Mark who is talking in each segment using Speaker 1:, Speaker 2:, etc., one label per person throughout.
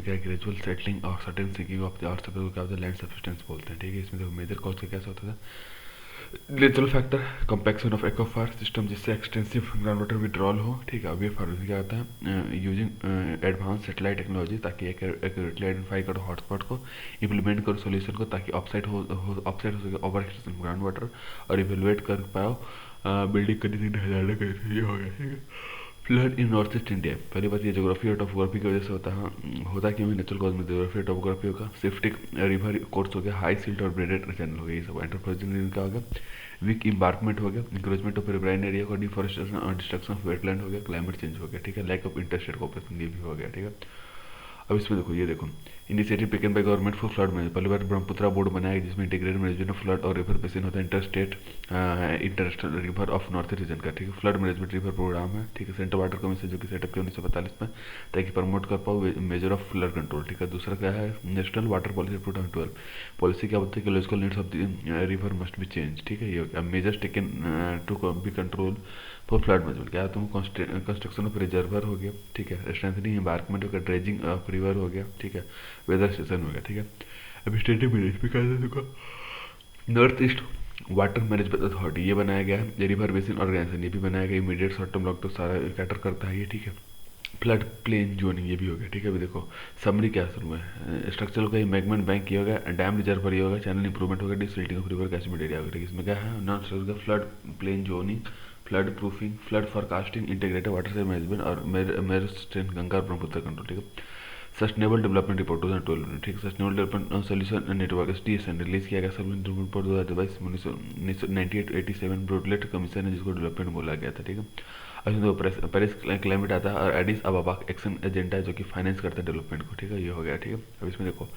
Speaker 1: क्या gradual settling और sudden sinking of the earth को क्या होता है, लैंड सब्सिडेंस बोलते हैं। ठीक है, इसमें देखो मेजर कॉज का कैसा होता था, natural factor, compaction of aquifer system जिससे एक्सटेंसिव ग्राउंड वाटर विड्रॉल हो। ठीक है, अब ये फार्मिंग क्या होता है, यूजिंग एडवांस सेटेलाइट टेक्नोलॉजी ताकि एक्यूरेटली आइडेंटिफाई करो हॉटस्पॉट को, इम्प्लीमेंट करो सोल्यूशन को ताकि ऑफसाइड ऑफसाइड हो सके ओवर एक्सटेंशन ग्राउंड वाटर, और इवेलुएट कर पाओ बिल्डिंग कंडीशन हजारों कैसे ये हो गया। ठीक है, फ्लड इन नॉर्थ ईस्ट इंडिया, पहली बात ये जोग्राफी और टोपोग्राफी की वजह से होता है। होता क्यों है, नेचुरल कॉज में जोग्राफी और टोपोग्राफी होगा, सिफ्टिक रिवर कोर्स हो गया, हाई सिल्ट और ब्रेडेड चैनल हो गया, ये सब एंटरप्राइजिंग का हो गया, वीक इम्बार्कमेंट हो गया, इंक्रोचमेंट ऑफ रिवराइन एरिया को, डिफॉरेस्टेशन और डिस्ट्रक्शन ऑफ वेटलैंड हो गया, क्लाइमेट चेंज हो गया। ठीक है, लैक ऑफ इंटरस्टेट कोऑपरेशन ये भी हो गया। ठीक है, अब इसमें देखो ये देखो initiative taken by government for flood management, पहली बार ब्रह्मपुत्रा बोर्ड बनाया गया जिसमें इंटीग्रेटेड मैनेजमेंट ऑफ फ्लड और रिवर बेसिन होता है, interstate international river of north region का। ठीक है, फ्लड मैनेजमेंट रिवर प्रोग्राम है। ठीक है, सेंट्रल वाटर कमीशन जो कि सेटअप किया 1945 में ताकि प्रमोट कर पाओ मेजर ऑफ फ्लड कंट्रोल। ठीक है, दूसरा क्या है, नेशनल वाटर पॉलिसी 2012, पॉलिसी क्या बोलती है कि logical needs of the river must be change. ठीक है, ये measures taken to be control for flood management, क्या तुम कंस्ट्रक्शन ऑफ रिजर्वर हो गया। ठीक है, स्ट्रेंथनिंग एम्बार्कमेंट हो गया, ड्रेजिंग ऑफ रिवर हो गया। ठीक है, वेदर स्टेशन हो गया। ठीक है, एडमिनिस्ट्रेटिव मैनेजमेंट क्या देखो, north east water management authority ये बनाया गया है, रिवर बेसिन ऑर्गेनाइजेशन ये भी बनाया गया, immediate short term long term सारा कैटर करता है ये। ठीक है, फ्लड प्लेन जोनिंग ये भी हो गया। ठीक है, अभी देखो समरी क्या शुरू है, स्ट्रक्चर का मैगमेंट बैंक ये होगा, डैम रिजर्वर ये होगा, चैनल इंप्रूवमेंट होगा, डिसल्टिंग ऑफ रिवर कैचमेंट एरिया होगा। इसमें क्या है, non structure flood plain zoning, flood proofing, flood forecasting, integrated water से मैनेजमेंट और मेर स्ट्रेंथ गंगा और ब्रह्मपुत्र कंट्रोल। ठीक है, सस्टेनेबल डेवलपमेंट रिपोर्ट 2012, ठीक है, sustainable development solution network SDSN release किया गया सप्लीमेंट्री रिपोर्ट 2022 1987 ब्रोडलेट कमीशन है जिसको डेवलपमेंट बोला गया था। ठीक है, अब इसमें तो पेरिस क्लाइमेट आता है और एडिस अबाबा एक्शन एजेंडा है जो कि फाइनेंस करता है डेवलपमेंट को। ठीक है, ये हो गया। ठीक है, अब इसमें देखो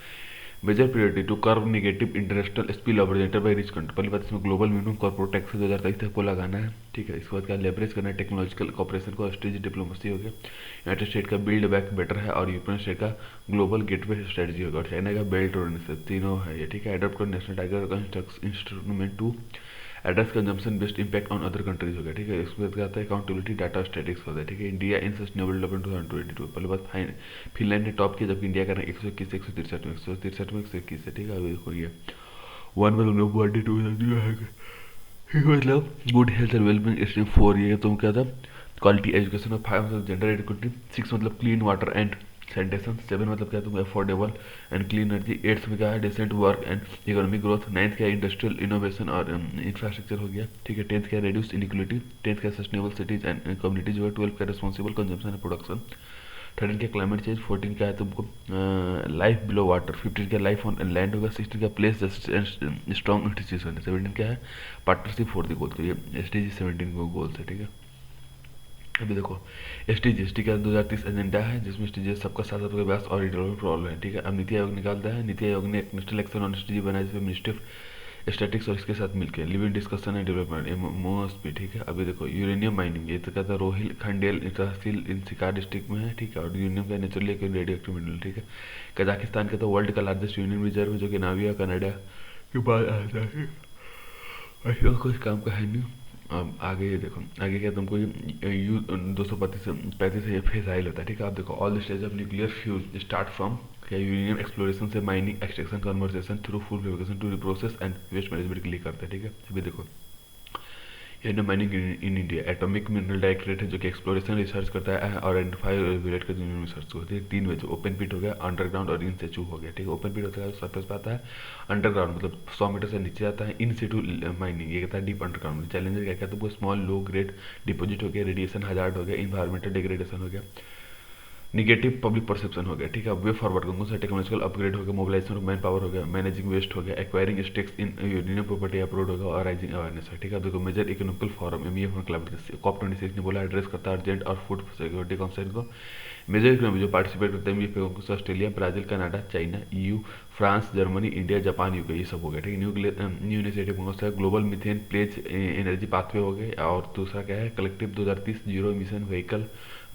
Speaker 1: major priority to curb negative international spill over generated by rich country, पहली बात इसमें ग्लोबल मिनिमम कॉर्पोरेट टैक्स 2023 तक को लगाना है। ठीक है, इसके बाद क्या लेवरेज करना है टेक्नोलॉजिकल कॉपरेशन को, स्ट्रेटेजिक डिप्लोमेसी हो गया, यूनाइटेड स्टेट का बिल्ड बैक बेटर है और यूरोपियन स्टेट का ग्लोबल गेटवे स्ट्रेटजी होगा, और चाइना का बेल्ट और तीनों है ये। ठीक है, एडॉप्ट कर national tiger instrument to address consumption based impact on other countries हो गया। ठीक है, इसमें क्या आता है अकाउंटेबिलिटी डाटा स्टैटिक्स होता है। ठीक है, इंडिया इन सस्टेनेबल डेवलपमेंट 2022, पहले बात फिनलैंड ने टॉप किया जबकि इंडिया का रैंक 121 से 163 में 163 में 121 है। ठीक है, अभी देखो ये वन में बर्थडे 2000 है, मतलब good health and wellbeing stream 4 ये तुम क्या था, क्वालिटी एजुकेशन और 5 मतलब जेंडर इक्विटी, 6 मतलब क्लीन वाटर एंड सैनिटेशन, 7 मतलब क्या तुम अफोर्डेबल एंड क्लीन एनर्जी, 8 में क्या है decent work and economic growth, 9th क्या इंडस्ट्रियल इनोवेशन और इंफ्रास्ट्रक्चर हो गया। ठीक है, 10th क्या रिड्यूस इनइक्वलिटी, 10th क्या सस्टेनेबल सिटीज एंड कम्युनिटीज हो, 12 क्या रिस्पॉन्सिबल कंजम्पशन एंड प्रोडक्शन, 13 क्या क्लाइमेट चेंज, 14 क्या है तुमको लाइफ बिलो वाटर, 15 क्या लाइफ ऑन लैंड होगा, 16 क्या place just and strong institution, 17 क्या है पार्टनरशिप फॉर द गोल, तो ये एस टी जी 17 को गोल्स है। ठीक है, अभी देखो एस टी जी 2030 एजेंडा है जिसमें एस टी जी सबका साथ सबका विकास और डेवलपमेंट प्रॉब्लम है। ठीक है, अब नीति आयोग निकालता है, नीति आयोग ने एक national action on S T G बनाया जिसमें मिनिस्ट्री ऑफ स्टैटिक्स और इसके साथ मिलकर living discussion and development most भी। ठीक है, अभी देखो यूरेनियम माइनिंग ये तो कहता है रोहिल खंडेल तहसील इन सिकार डिस्ट्रिक्ट में है। ठीक है, और यूरेनियम का नेचुरली एक रेडियो एक्टिव मिनरल। ठीक है, कजाकिस्तान का तो वर्ल्ड का लार्जेस्ट यूरेनियम रिजर्व है जो कि नाविया कनाडा के बाद आता है। ऐसा कुछ काम का है नहीं। अब आगे ये देखो, आगे क्या तुमको ये यू 235 ये फेसाइल होता है। ठीक है, आप देखो all the stage of nuclear fuel start from क्या यूरेनियम एक्सप्लोरेशन से mining extraction conversation through food fabrication to reprocess and waste management के लिए करते हैं। ठीक है, अभी देखो uranium mining in India, atomic mineral directorate है जो कि एक्सप्लोरेशन रिसर्च करता है और आइडेंटिफाई और रिलेट करते हैं रिसर्च को। ठीक है, 3 वे ओपन पिट हो गया, अंडरग्राउंड और इन सिचू हो गया। ठीक है, ओपन पिट होता है सरफेस पे आता है, अंडरग्राउंड मतलब 100 मीटर से नीचे आता है, इन सिटू माइनिंग ये कहता है डीप अंडरग्राउंड। चैलेंजर क्या कहता है तुमको स्मॉल लो ग्रेड डिपोजिट हो गया, रेडिएशन हजार्ड हो गया, इन्वायरमेंटल डिग्रेडेशन हो गया, निगेटिव पब्लिक परसेप्शन हो गया। ठीक है, वे फॉरवर्ड कौन सा टेक्नोलॉजिकल अपग्रेड हो गया, मोबिलाइजेशन ऑफ मैन पावर हो गया, मैनेजिंग वेस्ट हो गया, acquiring stakes in uranium property abroad होगा और राइजिंग अवेयरनेस है। ठीक है, देखो major economical forum MEF for climate COP 26 ने बोला एड्रेस करता है अर्जेंट और फूड सिक्योरिटी कंसर्न को। मेजर इकोनॉमी जो पार्टिसिपेट करते हैं MEF Australia, Brazil, Canada, China, EU, France, Germany, India, Japan, UK, ये सब हो गया। ठीक है, न्यू इनिशिएटिव कौन सा है, global methane pledge energy pathway हो गए, और दूसरा क्या है collective 2030 zero emission vehicle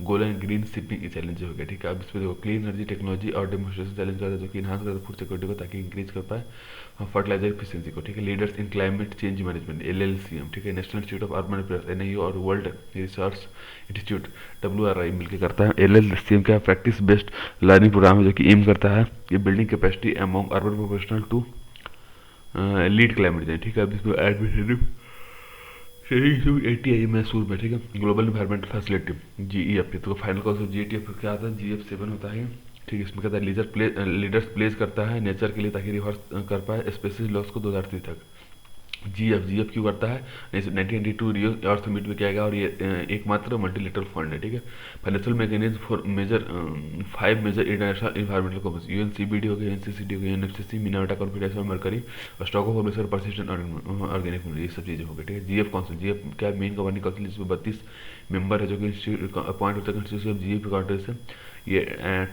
Speaker 1: goal and green shipping challenge हो गया, ठीक है। अब इसमें देखो क्लीन एनर्जी टेक्नोलॉजी और डेमोस्ट्रेशन चैलेंज करता है जो कि इन्हांस करता है फूड सिक्योरिटी को ताकि इंक्रीज कर पाए फर्टिलाइजर इफिशियंसी को, ठीक है। Leaders in climate change management LLCM, ठीक है। National institute of urban affairs NIO और वर्ल्ड रिसर्च इंस्टीट्यूट WRI मिलकर करता है। LLCM क्या प्रैक्टिस बेस्ड लर्निंग प्रोग्राम है जो कि एम करता है ये building capacity among urban professional to lead climate change, ठीक है। अब इसमें एडमिनिस्ट्रेटिव ATI मैसूर में, ठीक है। ग्लोबल इन्वायरमेंटल फैसिलिटी GEF, तो फाइनल कॉल GEF क्या आता है GF7 होता है, ठीक है। इसमें कहता है लीडर्स प्लेस करता है नेचर के लिए ताकि रिवर्स कर पाए स्पेसीज लॉस को 2030 तक। GF क्यों करता है 1992 रियो अर्थ समिट में किया गया और ये एकमात्र मल्टीलेटरल फंड है, ठीक है। Financial mechanism for major 5 major international environmental conference UNCBD हो गया NCCD हो गया NFCC मिनाटा कॉन्फरेंस मरकरी और stock of formation persistent organic ये सब चीज़ें हो गई, ठीक है। GF काउंसिल क्या मेन गवर्निंग काउंसिल जिसमें 32 मेंबर है जो कि अपॉइंट होता है कॉन्स्टिट्यूशन ऑफ GF काउंसिल से। ये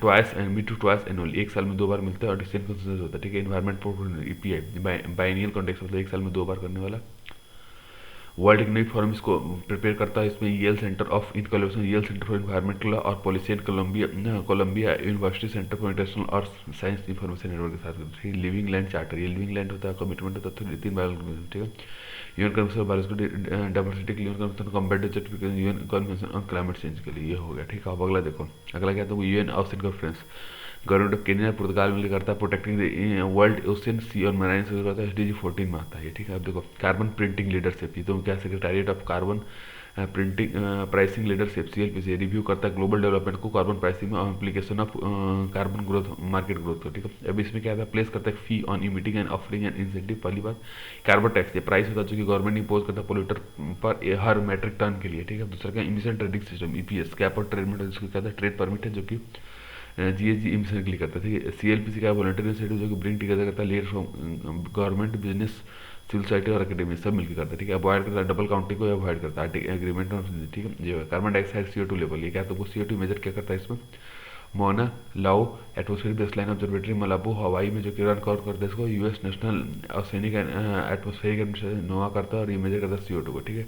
Speaker 1: ट्वाइस एनुअल 1 साल में 2 बार मिलता है और डिसीजन कंसेंसस होता है, ठीक है। Environment portfolio EPI biennial context मतलब 1 साल में 2 बार करने वाला। वर्ल्ड इकोनॉमिक फोरम इसको प्रिपेयर करता है, इसमें Yale centre of in collaboration Yale centre for environmental law और policy and Columbia university centre for international और साइंस इंफॉर्मेशन नेटवर्क के साथ। लिविंग लैंड चार्टर ये लिविंग लैंड होता है कमिटमेंट होता है 3 बायोलॉजी, ठीक है। UN convention on biological diversity के लिए UN convention combat certification UN convention on climate change के लिए ये हो गया, ठीक है। अब अगला देखो अगला क्या था UN ocean conference government of Kenya पुर्तगाल मिलकर करता है protecting the world ocean sea और मराइन होता है SDG 14 में आता है, ठीक है। अब देखो कार्बन प्रिंटिंग लीडरशिप ये तो क्या secretariat of carbon printing pricing leadership CLPC review करता है ग्लोबल डेवलपमेंट को कार्बन प्राइसिंग में application of carbon growth market growth को, ठीक है। अब इसमें क्या था प्लेस करता है fee on emitting and offering and incentive. पहली बात कार्बन टैक्स ये प्राइस होता है जो कि गवर्नमेंट इंपोज करता है पोल्यूटर पर हर मैट्रिक टन के लिए, ठीक है। दूसरा क्या emission trading system EPS cap और ट्रेड में जिसको कहता है ट्रेड परमिट है जो कि GHG इमिशन के लिए करता है, ठीक है। CLPC का वॉलंटरी इनिशिएटिव जो कि ब्रिंग टुगेदर करता है leader from government business civil society और अकेडमी सब मिलकर करता है, ठीक है। अवॉइड करता है डबल काउंटिंग को अवॉइड करता है एग्रीमेंट और, ठीक है। जो कार्बन डाइऑक्साइड CO2 लेवल ये क्या तो वो CO2 मेजर क्या करता है इसमें मोना लाओ एटमोस्फेरिक बेसलाइन ऑब्जर्वेटरी मलाबू हवाई में जो कि रन कवर करता है इसको US national oceanic atmospheric administration NOAA करता है और ये मेजर करता है CO2 को, ठीक है।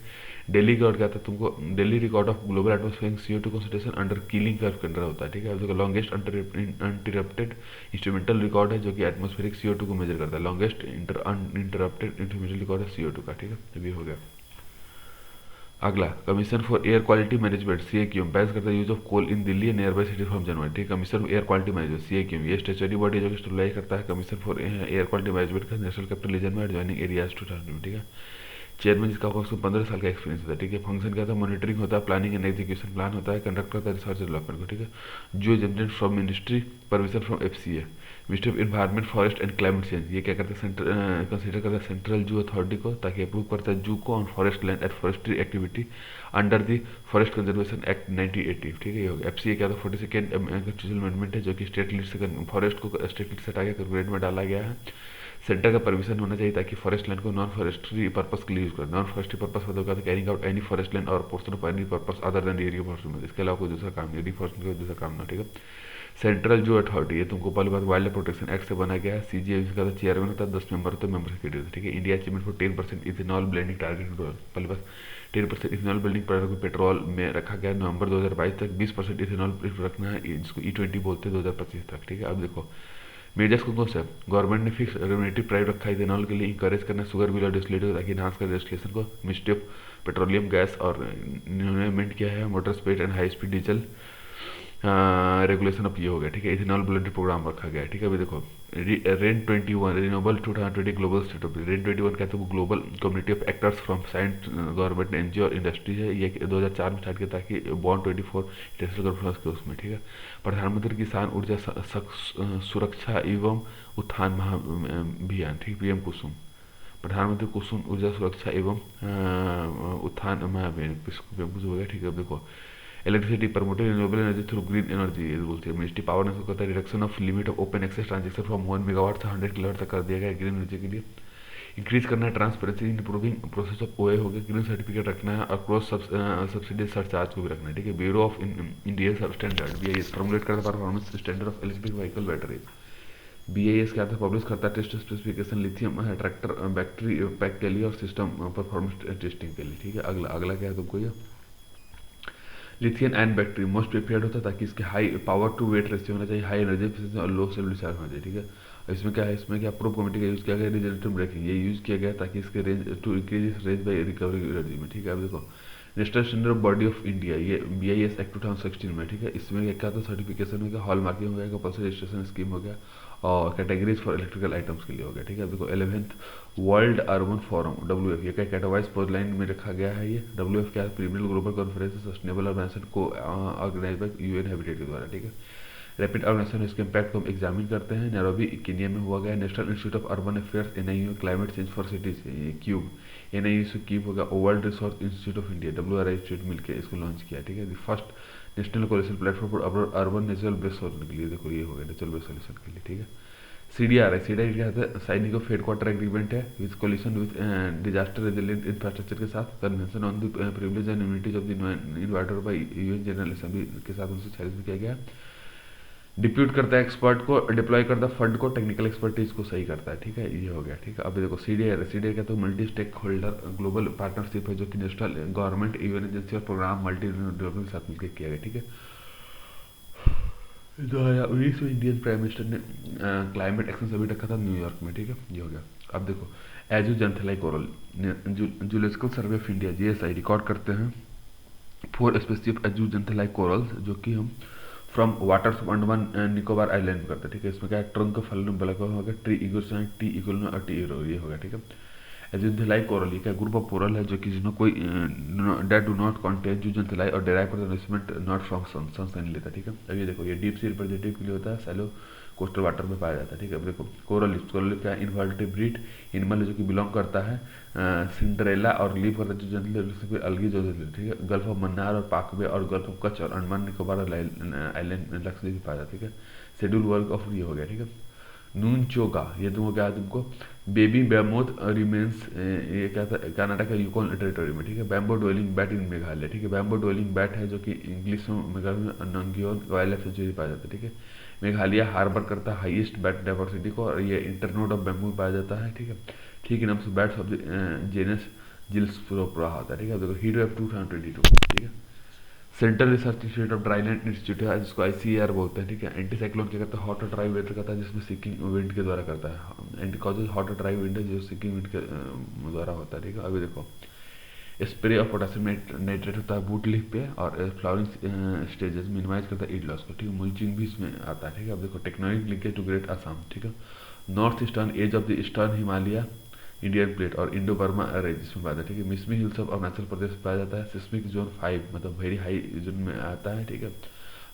Speaker 1: दिल्ली का क्या था तुमको Delhi record of global atmospheric CO2 concentration under Keeling curve के अंदर होता है, ठीक है। अब जो लॉन्गेस्ट अनइंटरप्टेड इंस्ट्रूमेंटल रिकॉर्ड है जो कि एटमोस्फेरिक CO2 को मेजर करता है। लॉन्गेस्ट अनइंटरप्टेड इंस्ट्रूमेंटल रिकॉर्ड है CO2 का, ठीक है। अभी हो गया अगला commission for air quality management CAQM ban करता है use of coal in Delhi near by city from January, ठीक है। Commission air quality management CAQM ये स्टेचुरी बॉडी जो कि स्टेबलाइज करता है commission for air quality management का नेशनल कैपिटल रीजन में एडजॉइनिंग एरियाज 2000 में, ठीक है। चेयरमैन जिसका उसको 15 साल का एक्सपीरियंस होता है, ठीक है। फंक्शन क्या था मॉनिटरिंग होता है प्लानिंग एंड एग्जीक्यूशन प्लान होता है कंडक्ट करता है रिसर्च डेवलपमेंट को, ठीक है। जो exempted from ministry permission from FCA ministry of environment forest and climate change ये क्या करता है कंसिडर करता है सेंट्रल जू अथॉरिटी को ताकि अप्रूव करता है जू को on forest land at forestry activity under the forest conservation act 1980, ठीक है। ये हो गया। FCA क्या था 42nd कॉन्स्टिट्यूशनल अमेंडमेंट है जो कि स्टेट लीड से फॉरेस्ट को स्टेट लीड से हटा के कॉर्पोरेट में डाला गया है। सेंटर का परमिशन होना चाहिए ताकि फॉरेस्ट लैंड को नॉन फॉरेस्ट्री पर्पस के लिए यूज करें। नॉन फॉरेस्ट्री पर्पस मतलब क्या carrying out any forest land और portion of any purpose other than reforestation इसके अलावा कोई दूसरा काम नहीं रिफॉरेस्टेशन का दूसरा काम ना, ठीक है। सेंट्रल जू अथॉरिटी ये तुमको पहली बात वाइल्ड प्रोटेक्शन एक्ट से बना गया है। CGA का चेयरमैन होता है 10 मेंबर होता है मेंबर सेक्रेटरी, ठीक है। India achievement for 10% ethanol blending target पहली बात 10% इथेनॉल ब्लेंडिंग प्रोडक्ट को पेट्रोल में रखा गया नवंबर 2022 तक 20% इथेनॉल रखना है जिसको E20 बोलते हैं 2025 तक, ठीक है। अब देखो मेजर्स कौन से गवर्नमेंट ने फिक्स रेगुलेटरी प्राइस रखा है इथेनॉल के लिए इंकरेज करना शुगर बिल और डिस्टिलेट ताकि इनहांस कर रजिस्ट्रेशन को मिनिस्ट्री ऑफ पेट्रोलियम गैस और इन्होंने अमेंड किया है motor speed and high speed diesel regulation अब ये हो गया, ठीक है। इथेनॉल ब्लेंडेड प्रोग्राम रखा गया है, ठीक है। अभी देखो rain 21 renewable 2020 global state of rain 21 कहते हैं global community of actors from science government NGO और इंडस्ट्री है ये 2004 में स्टार्ट किया ताकि बॉन्ड 24 इंटरनेशनल कॉन्फ्रेंस के उसमें, ठीक है। प्रधानमंत्री किसान ऊर्जा सुरक्षा एवं उत्थान महाअभियान, ठीक PM कुसुम प्रधानमंत्री कुसुम ऊर्जा सुरक्षा एवं उत्थान महाअभियान PM कुसुम हो गया, ठीक है। अब देखो electricity promoted renewable energy through green energy बोलते हैं मिनिस्ट्री पावर ने करता है reduction of limit of open access transaction from 1 megawatt से 100 किलोवाट तक कर दिया गया ग्रीन एनर्जी के लिए। इंक्रीज करना है transparency improving process of OA हो गया ग्रीन सर्टिफिकेट रखना है और क्रॉस सब्सिडी सरचार्ज को भी रखना है, ठीक है। Bureau of Indian standard BIS formulate करता है performance standard of electric vehicle battery BIS क्या था पब्लिश करता है test specification lithium tractor battery pack के लिए और सिस्टम परफॉर्मेंस टेस्टिंग के लिए, ठीक है। अगला क्या है तुमको ये lithium ion battery most prepared होता है ताकि इसके high power to weight ratio होना चाहिए, हाई एनर्जी एफिशिएंसी और लो सेल डिस्चार्ज होना चाहिए, ठीक है। इसमें क्या है, इसमें क्या प्रूफ कमेटी का यूज़ किया गया रिजनरेटिव ब्रेकिंग, ये यूज़ किया गया ताकि इसके range to increase range by recovery energy में, ठीक है। अब देखो national standard body of India, ये BIS एक्ट 2016 में, ठीक है। इसमें क्या था, सर्टिफिकेशन हो गया, हॉल मार्किंग हो गया, कंपल्सरी रजिस्ट्रेशन स्कीम हो गया, और कैटेगरीज फॉर इलेक्ट्रिकल आइटम्स के लिए हो गया, ठीक है। अब देखो 11th world urban forum WF, ये क्या कैटेगराइज पर लाइन में रखा गया है। ये WF क्या है, premier global conference sustainable organization को ऑर्गेनाइज बाय UN हैबिटेट के द्वारा, ठीक है। रैपिड ऑर्गेनाइजेशन इसके इम्पैक्ट को हम एग्जामिन करते हैं। नैरोबी केन्या में हुआ गया। National institute of urban affairs NIU, climate change for cities cube, NIU से क्यूब होगा। World resource institute of India WRI institute मिलकर इसको लॉन्च किया, ठीक है। First national coalition platform for urban natural base solution के लिए, देखो ये हो गया नेचुरल बेस सोल्यूशन के लिए, ठीक है। CDRI क्या होता है, साइनिंग ऑफ हेडक्वार्टर एग्रीमेंट है with coalition with disaster resilient infrastructure के साथ, convention on the privilege and immunities of the inviter by UN general assembly के साथ 1946 में किया गया। डिप्यूट करता है एक्सपर्ट को, डिप्लॉय करता है फंड को, टेक्निकल एक्सपर्टीज को सही करता है, ठीक है। ये हो गया, ठीक है। अब देखो CDRI क्या तो multi stakeholder global partnership है जो कि नेशनल गवर्नमेंट UN एजेंसी और प्रोग्राम मल्टी डेवलपमेंट के साथ मिलकर किया गया, ठीक है। 2019 में इंडियन प्राइम मिनिस्टर ने क्लाइमेट एक्शन समिट रखा था न्यूयॉर्क में, ठीक है। ये हो गया। अब देखो azooxanthellate coral, zoological survey of India JSI record करते हैं 4 species of azooxanthellate corals जो कि हम from waters of Andaman and Nicobar island में करते हैं, ठीक है। इसमें क्या है, ट्रंक फलन बलक होगा, ट्री इगोसान, टी इक्वल और टी इरो, ये होगा, ठीक है। एजुथेलाई कोरल, ये क्या ग्रुप ऑफ कोरल है जो कि जिसमें कोई डेट डू नॉट कॉन्टेन जूजनथेलाई और derive for nourishment not from sunshine लेता, ठीक है। अब ये देखो ये डीप सी रिप्रेजेंटेटिव के लिए होता है, सैलो कोस्टल वाटर में पाया जाता है, ठीक है। अब देखो कोरल क्या इनवर्टिब्रेट एनिमल जो कि बिलोंग करता है सिंड्रेला और लीव करता है जूजनथेलाई अलगी जो, ठीक है। गल्फ ऑफ मन्नार और पाकवे और गल्फ ऑफ कच्छ और अंडमान निकोबार आइलैंड लक्षद्वीप में पाया जाता है, ठीक है। शेड्यूल वर्क ऑफ ये हो गया, ठीक है। नून चोगा, ये तुमको क्या है, तुमको बेबी बैमोथ रिमेन्स, ये क्या था, कनाडा का यूकॉन टेरिटरी में, ठीक है। बैम्बो डोलिंग बैट इन मेघालय, ठीक है। बैम्बो डोलिंग बैट है जो कि इंग्लिश में मेघालय में नंगियोन वाइल्ड लाइफ सेंचुरी पाया जाता है, ठीक है। मेघालय हार्बर करता है हाईएस्ट बैट डाइवर्सिटी को और ये इंटरनोड ऑफ बैम्बू पाया जाता है, ठीक है। ठीक है नाम से बैट्स ऑफ जेनस जिल्सप्रोप्रा होता है, ठीक है। देखो हीट वेव 2022, ठीक है। Central research institute of dryland institute है जिसको ICAR बोलते हैं, ठीक है। एंटी साइक्लोन क्या करता है, हॉट और ड्राई वेदर करता है जिसमें सिकिंग विंड के द्वारा करता है। एंटी कॉजेज हॉट और ड्राई विंड है जो सिकिंग विंड के द्वारा होता है, ठीक है। अभी देखो स्प्रे ऑफ पोटेशियम नाइट्रेट होता है बूट लीफ पे और फ्लावरिंग स्टेजेस मिनिमाइज करता है ईड लॉस को, ठीक है। मल्चिंग भी इसमें आता है, ठीक है। अब देखो technologic linkage to great Assam, ठीक है। North eastern edge of the eastern Himalaya Indian plate और इंडो बर्मा रेंज इसमें पाया जाता है, ठीक है। मिसमी हिल्स ऑफ अरुणाचल प्रदेश में पाया जाता है। सिस्मिक जोन 5 मतलब वेरी हाई जोन में आता है, ठीक है।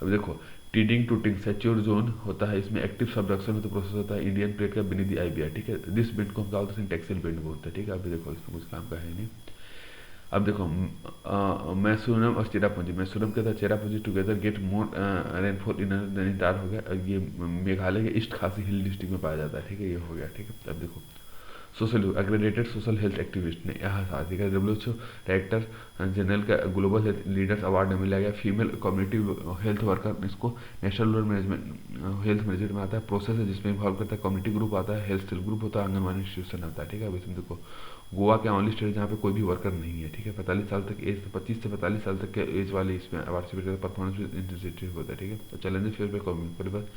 Speaker 1: अब देखो टीडिंग टूटिंग सेच्योर जोन होता है, इसमें एक्टिव सबडक्शन में तो प्रोसेस होता है इंडियन प्लेट का beneath the IBR, ठीक है। दिस बेंड को हम क्या बोलते हैं, टेक्सटाइल बेंड बोलते हैं, ठीक है। अभी देखो इसमें कुछ काम का है नहीं। अब देखो मैसूरम और चेरापूंजी, मैसूरम के साथ Cherrapunji together get more rainfall in Nainital हो गया। ये मेघालय के ईस्ट खासी हिल डिस्ट्रिक्ट में पाया जाता है, ठीक है। ये हो गया, ठीक है। अब देखो सोशल एग्रेडेटेड सोशल हेल्थ एक्टिविस्ट ने यहाँ साथी का WHO डायरेक्टर जनरल का ग्लोबल हेल्थ लीडर्स अवार्ड में मिला गया। फीमेल कम्युनिटी हेल्थ वर्कर इसको नेशनल मैनेजमेंट हेल्थ मैनेजमेंट में आता है। प्रोसेस है जिसमें इन्वॉल्व करता है कम्युनिटी ग्रुप आता है, हेल्थ सेल ग्रुप होता है, आंगनबाड़ी इंस्टीट्यूशन आता है, ठीक है। अब इसमें देखो गोवा के ओनली स्टेट जहाँ पे कोई भी वर्कर नहीं है, ठीक है। 45 साल तक एज 25 से 45 साल तक के एज वाले इसमें पार्टिसिपेट करते, परफॉर्मेंस इंटेंसिटी होता है, ठीक है। तो challenges face by community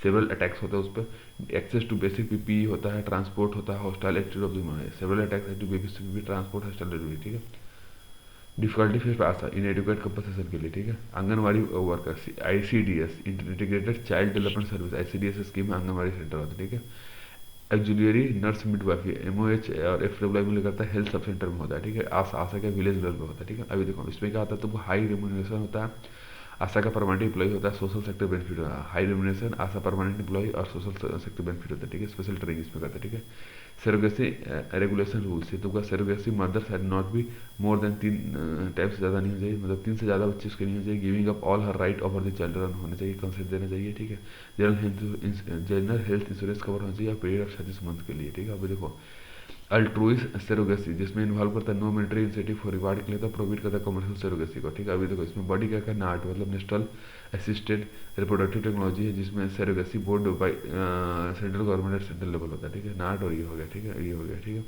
Speaker 1: several attacks होता है, उस पर एक्सेस टू बेसिक PPE होता है, ट्रांसपोर्ट होता है, hostile attitude of the several attacks to basic transport hostile attitude, ठीक है। Difficulty face by ASHA inadequate compensation के लिए, ठीक है। Anganwadi workers ICDS integrated child development service ICDS scheme में आंगनबाड़ी सेंटर होता है, ठीक है। एक्जुलियरी नर्स मिडवाइफरी MOH और FWI में करता है, हेल्थ सब सेंटर में होता है, ठीक है। आशा का विलेज लेवल पे होता है, ठीक है। अभी देखो इसमें क्या होता है, तुमको हाई रेम्यूनरेशन होता है, आशा का परमानेंट एम्प्लॉय होता है, सोशल सेक्टर बेनिफिट होता है, हाई रेम्यूनरेशन आशा परमानेंट एम्प्लॉय और सोशल सेक्टर बेनिफिट होता है, ठीक है। स्पेशल ट्रेनिंग इसमें करता है, ठीक है। सेरोगेसी रेगुलेशन रूल्स, तो का surrogacy mothers had not be more than 3 time से ज़्यादा नहीं हो चाहिए, मतलब 3 से ज़्यादा बच्चे उसके नहीं हो चाहिए। Giving up all her right over the children होने चाहिए, कंसेंट देना चाहिए, ठीक है। जनरल हेल्थ इंश्योरेंस कवर होना चाहिए पीरियड ऑफ 36 मंथ के लिए, ठीक है। अभी देखो अल्ट्रुइस सेरोगेसी जिसमें इन्वॉल्व करता है no military incentive for reward के लिए, तो प्रोवाइड करता है कमर्शियल सेरोगेसी को, ठीक है। अभी देखो इसमें बॉडी क्या करना आर्ट मतलब नेशनल असिस्टेड रिप्रोडक्टिव टेक्नोलॉजी है जिसमें surrogacy board by central government at central level होता है, ठीक है। नाट और ये हो गया, ठीक है। ये हो गया, ठीक है।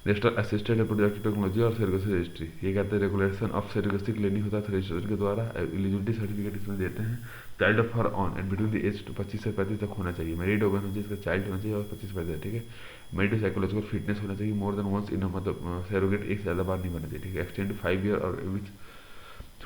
Speaker 1: नेशनल असिस्टेड रिप्रोडक्टिव टेक्नोलॉजी और सेरोगेसी रजिस्ट्री, ये कहते हैं रेगुलेशन ऑफ सेरोगेसी क्लिनिक होता है रजिस्ट्रेशन के द्वारा, एलिजिबिलिटी सर्टिफिकेट इसमें देते हैं। Child of her on and between the age 25 से 35 तक होना चाहिए, मैरिड वोमेन होना चाहिए, इसका चाइल्ड होना चाहिए और 25 से 35, ठीक है। मेडिकल साइकोलॉजिकल फिटनेस होना चाहिए, मोर देन वंस इन मतलब सेरोगेट एक से ज़्यादा बार नहीं बनना चाहिए, ठीक है। एक्सटेंड 5 ईयर और विच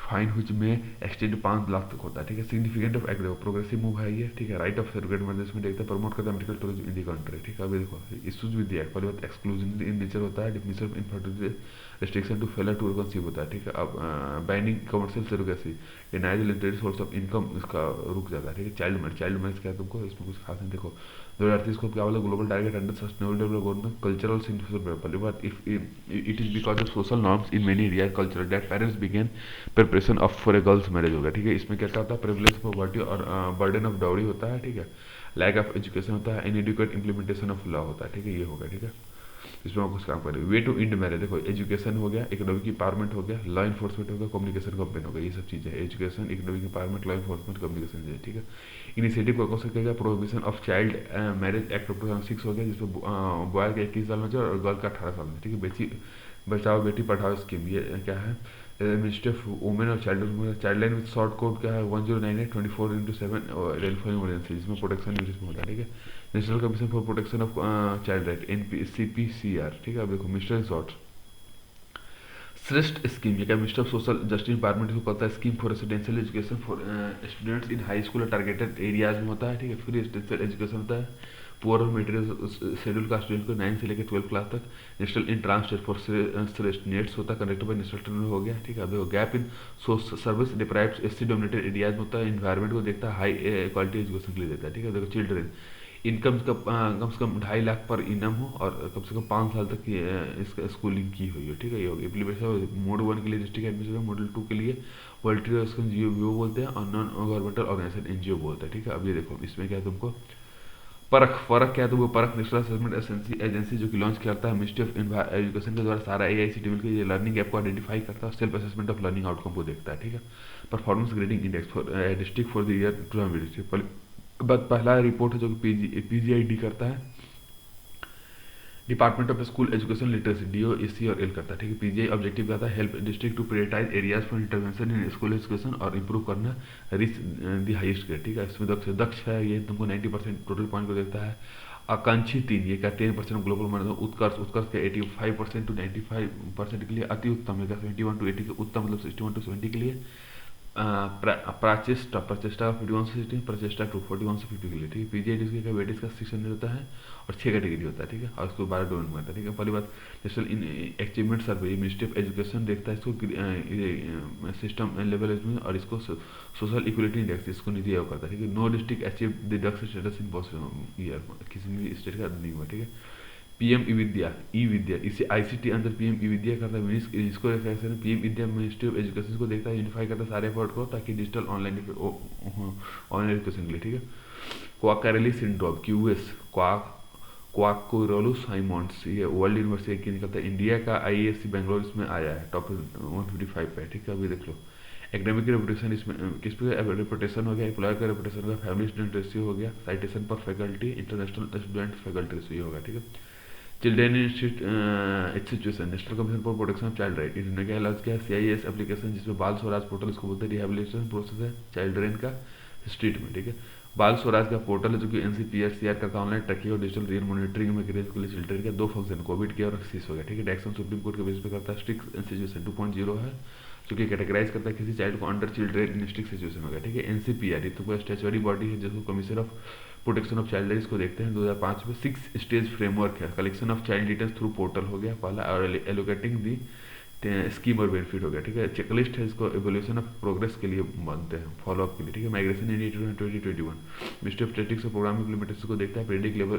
Speaker 1: फाइन हुच में एक्सटेंड 5 लाख तक होता है, ठीक है। Significant of agro progressive move है ये, ठीक है। राइट ऑफ सेरोगेट मैनेजमेंट देखते हैं, प्रमोट करता है medical tourism in the country, ठीक है। अभी देखो इशूज विद द एक्ट, पहली बात एक्सक्लूसिव इन नेचर होता है, definition of infertility, restriction to failure to conceive होता है, ठीक है। अब banning commercial surrogacy, denies limited source of income, इसका रुक जाता है, ठीक है। चाइल्ड मैरिज क्या है तुमको इसमें कुछ खास नहीं। देखो 2038 को क्या बोला, global target under sustainable development goal में कल्चरल सिग्निफिकेंस, पहली बात if it is because of social norms in many area culture that parents begin preparation of for a girls marriage होगा, ठीक है। इसमें क्या क्या होता है, प्रिविलेज पॉवर्टी और बर्डन ऑफ डाउरी होता है, ठीक है। लैक ऑफ एजुकेशन होता है, इनएडिक्वेट इंप्लीमेंटेशन ऑफ लॉ होता है, ठीक है। ये होगा, ठीक है। इसमें हम कुछ काम करेंगे। वे टू इंड मैरिज, देखो एजुकेशन हो गया, इकोनॉमिक इंपावरमेंट हो गया, लॉ इन्फोर्समेंट हो गया, कम्युनिकेशन कैंपेन हो गया, ये सब चीज़ें education, economic empowerment, law enforcement, communication, ठीक है। इनिशिएटिव को कौन सा कहेगा, prohibition of child marriage act 2006 हो गया, जिसमें बॉय का 21 साल में चाहिए और गर्ल का 18 साल में, ठीक है। बेटी बचाओ बेटी पढ़ाओ स्कीम, ये क्या है, मिनिस्ट्री ऑफ वुमेन और child line with short code क्या है 1098 24/7 रेलफॉर इमरजेंसी, जिसमें प्रोटेक्शन यूनिट में होता है, ठीक है। National commission for protection of child right NCPCR, ठीक है। अब देखो मिस्टर शॉर्ट श्रेष्ठ स्कीम, ये क्या minister of social justice department को कहता है, scheme for residential education for students in high school और टारगेटेड एरियाज में होता है, ठीक है। फ्री रेसिडेंशियल एजुकेशन होता है पुअर और मटेरियल शेड्यूल कास्ट स्टूडेंट को 9 से लेकर 12 क्लास तक। नेशनल इन ट्रांसलेट फॉर श्रेष्ठ नेट्स होता है, कनेक्टेड बाय नेशनल ट्रेनर हो गया, ठीक है। अब देखो gap in service deprived SC dominated areas में होता है, इन्वायरमेंट को देखता है, हाई क्वालिटी एजुकेशन के लिए देता है, ठीक है। देखो चिल्ड्रेन इनकम का कम से कम 2.5 लाख पर इनम हो और कम से कम 5 साल तक इसका स्कूलिंग की हुई हो, ठीक है। ये होगी इम्प्लीमेंटेशन मोड 1 के लिए डिस्ट्रिक्ट एडमिनिस्ट्रेशन, मॉडल 2 के लिए वॉलंटरी GO बोलते हैं और नॉन गवर्नमेंटल ऑर्गेनाइजेशन NGO बोलते हैं, ठीक है। अब ये देखो इसमें क्या है तुमको फर्क क्या है तुमको, परख नेशनल असेसमेंट एजेंसी जो कि लॉन्च करता है मिनिस्ट्री ऑफ एजुकेशन के द्वारा सारा AICTE मिलकर ये लर्निंग ऐप को आइडेंटिफाई करता है, self assessment of learning outcome को देखता है, ठीक है। Performance grading index for district for the year 2023, पहला रिपोर्ट है जो कि PGID करता है, department of school education literacy DOAC और L करता है, ठीक है। PGI ऑब्जेक्टिव क्या था, help district to prioritize areas for intervention in school education और इंप्रूव करना रीच द हाईएस्ट ग्रेड, ठीक है। इसमें दक्ष है, ये तुमको 90% टोटल पॉइंट को देता है। आकांक्षी 3 ये क्या 10% ग्लोबल मतलब उत्कर्ष के 85% to 95% के लिए, अति उत्तम है 71 to 80 के उत्तम मतलब 61 to 70 के लिए, प्रचेष्टा 51 से 60, प्रचेष्टा 41 से 50 के लिए, ठीक है। PGI का वेटेज का 600 होता है और 6 कैटेगरी होता है, ठीक है। और उसको 12 डोमेन में होता है, ठीक है। पहली बात national in achievement survey, ministry of education देखता है इसको सिस्टम लेवल में, और इसको सोशल इक्वलिटी इंडेक्स इसको नीति आयोग करता है, ठीक है। No district achieve the Daksh status in possible year, किसी भी स्टेट का नहीं हुआ, ठीक है। PM ई विद्या इसे ICT अंदर PM ई विद्या करता है, इसको कैसे PM Vidya ministry of education को देखता है, यूनिफाई करता है सारे एफर्ट को ताकि डिजिटल ऑनलाइन एजुकेशन के लिए, ठीक है। क्वाकारेली सिंड्रोम QS क्वाकोरोलस हाइमोन्स, ये वर्ल्ड यूनिवर्सिटी की निकलता है, इंडिया का IISc बेंगलोर इसमें आया है टॉप 155 पे, ठीक है। अभी देख लो एकेडमिक रेपुटेशन, इसमें किस पे रेपुटेशन हो गया, एम्प्लॉयर का रेपुटेशन हो गया, फैमिली स्टूडेंट रेशियो हो गया, साइटेशन पर faculty, international student faculty ratio होगा, ठीक है। Children situation, national commission for protection of child right, इन्होंने क्या लॉन्च किया CIS एप्लीकेशन, जिसमें बाल स्वराज पोर्टल इसको बोलते हैं, रिहेबिलिटेशन प्रोसेस है चिल्ड्रेन का स्ट्रीट में, ठीक है। बाल स्वराज का पोर्टल है जो कि NCPR करता है, ऑनलाइन ट्रैकिंग और डिजिटल रियल मॉनिटरिंग में के लिए चिल्ड्रेन के 2 फंक्शन कोविड केयर और सीस हो गया, ठीक है। डेक्सन सुप्रीम कोर्ट के बेस पे करता है, स्ट्रिक्ट सिचुएशन 2.0 है जो कि कैटेगराइज करता है किसी चाइल्ड को under children in strict situation हो गया, ठीक है। NCPR ये तो स्टेचुअरी बॉडी है जिसको commission of protection of child इसको देखते हैं 2005 में। 6 स्टेज फ्रेमवर्क है, collection of child details through portal हो गया पहला, और एलोकेटिंग दी स्कीम और बेनिफिट हो गया, ठीक है। चेकलिस्ट है, इसको एवोल्यूशन ऑफ प्रोग्रेस के लिए बनते हैं, फॉलोअप के लिए, ठीक है। Migration in 2021 ministry of statistics और प्रोग्राम इम्प्लीमेंटेशन को देखता है, प्रेडिक्ट लेवल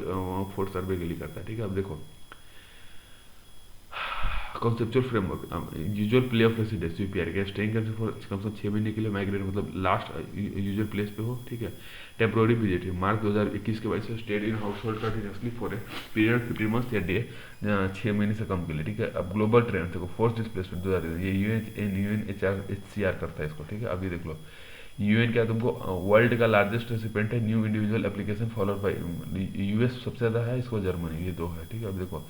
Speaker 1: फोर्थ सर्वे के लिए करता है, ठीक है। अब देखो conceptual framework, usual play of residence UPR के स्टेइंग कंट्री फॉर कम से कम 6 महीने के लिए, माइग्रेट मतलब लास्ट यूजुअल प्लेस पे हो, ठीक है। टेम्प्रोरी विजिट, मार्च 2021 के बाद से stayed in house hold continuously for a period 15 months या डे 6 महीने से कम के लिए, ठीक है। अब ग्लोबल ट्रेंड देखो फोर्स डिस्प्लेसमेंट 2000, ये UNHCR करता है इसको, ठीक है। अभी देख लो UN क्या तुमको वर्ल्ड का लार्जेस्ट रेसिपेंट है new individual application followed by US सबसे ज़्यादा है, इसको जर्मनी, ये 2 है, ठीक है। अब देखो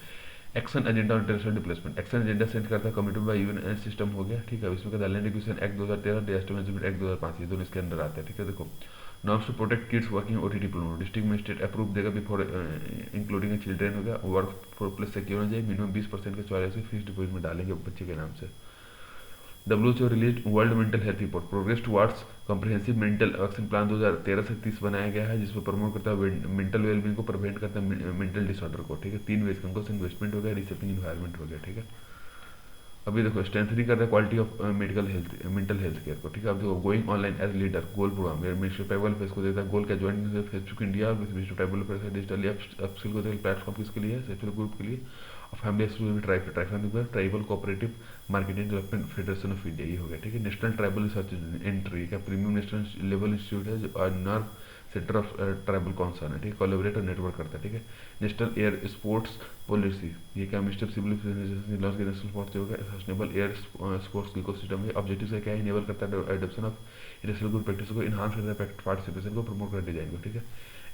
Speaker 1: एक्शन एजेंडा और international displacement, action agenda send करता है कमिटेड बाय यूएन सिस्टम हो गया, ठीक है। इसमें कहता है land acquisition act 2013, disaster management act 2005, ये दोनों इसके अंदर आते हैं, ठीक है। देखो norms to protect kids working OTT programme, district magistrate approve देगा बिफोर इंक्लूडिंग चिल्ड्रेन हो गया। वर्क प्लेस सिक्योर हो जाए, मिनिमम 20% का चॉइस से फिक्स डिपॉजिट में डालेंगे बच्चे के नाम से। WHO release world mental health report, progress towards comprehensive mental action plan 2013 से 30 बनाया गया है, जिसमें प्रमोट करता है मेंटल वेलबींग को, प्रिवेंट करता है मेंटल डिसऑर्डर को, ठीक है। 3 वेज इन्वेस्टमेंट हो गया, रिसेप्टिंग इन्वायरमेंट हो गया, ठीक है। अभी देखो स्ट्रेंथनिंग कर रहा है quality of medical health mental health care को, ठीक है। अब देखो गोइंग ऑनलाइन एज लीडर गोल प्रोग्राम, मिनिस्टर ट्राइबल फेस को देता है गोल क्या, join Facebook India minister tribal face digital upskill को देता प्लेटफॉर्म किसके लिए, सेल्फ हेल्प ग्रुप के लिए, और family tribal cooperative marketing development federation of India, ये हो गया, ठीक है। नेशनल ट्राइबल रिसर्च एंट्री का प्रीमियम नेशनल लेवल इंस्टीट्यूट है जो nerve centre of tribal concern है, ठीक है। कोलैबोरेट और नेटवर्क करता है, ठीक है। नेशनल एयर स्पोर्ट्स पॉलिसी, ये क्या मिस्टर सिविल लॉन्च के नेशनल स्पोर्ट्स जो है सस्टेनेबल एयर स्पोर्ट्स इकोसिस्टम है। ऑब्जेक्टिव का क्या है, इनेबल करता है adoption of industrial good practice को, इनहांस करता है पार्टिसिपेशन को, प्रमोट करता है डिजाइन को, ठीक है।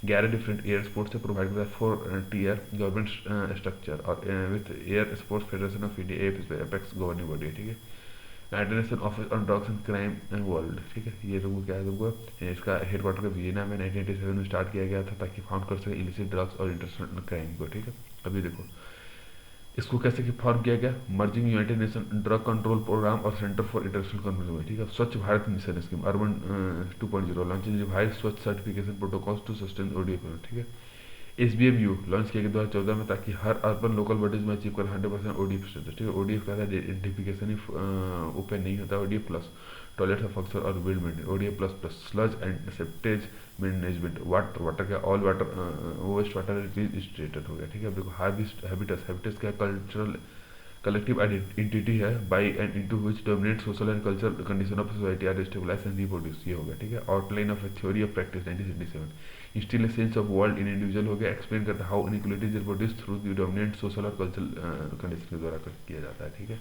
Speaker 1: 11 डिफरेंट एयर स्पोर्ट्स से प्रोवाइड करता है 4 टीयर गवर्नमेंट स्ट्रक्चर और with air sports federation of India apex governing body, ठीक है। International office on drugs and crime world, ठीक है। ये तुमको क्या है, तुमको इसका हेडक्वार्टर का वियना में 1987 में स्टार्ट किया गया था ताकि फाउंड कर सके इलिसिट ड्रग्स और इंटरनेशनल क्राइम को, ठीक है। अभी देखो इसको कैसे कि फॉर्म किया गया, merging United Nation drug control programme और सेंटर फॉर इंटरनेशनल कन्वर्जन, ठीक है। Swachh Bharat mission scheme urban 2.0 launch भाई Swachh certification protocols to sustain ODF, ठीक है। SBMU लॉन्च किया गया 2014 में ताकि हर अर्बन लोकल बॉडीज में अचीव कर 100% ODF स्टेटस, ठीक है। ODF का आइडेंटिफिकेशन ही ओपन नहीं होता, ODF प्लस टॉयलेट का फंक्शन और build maintain, ODF plus plus sludge and septage management, water का all water waste water status हो गया, ठीक है। देखो हैबिटस का कल्चरल कलेक्टिव आइडेंटिटी है by and into which dominate social and cultural condition of society are stabilise and reproduce, ये हो गया, ठीक है। Outline of theory of practice 1977, instil a sense of world in individual हो गया, explain करता है how inequalities reproduce through the dominant social और कल्चरल कंडीशन के द्वारा किया जाता है, ठीक है।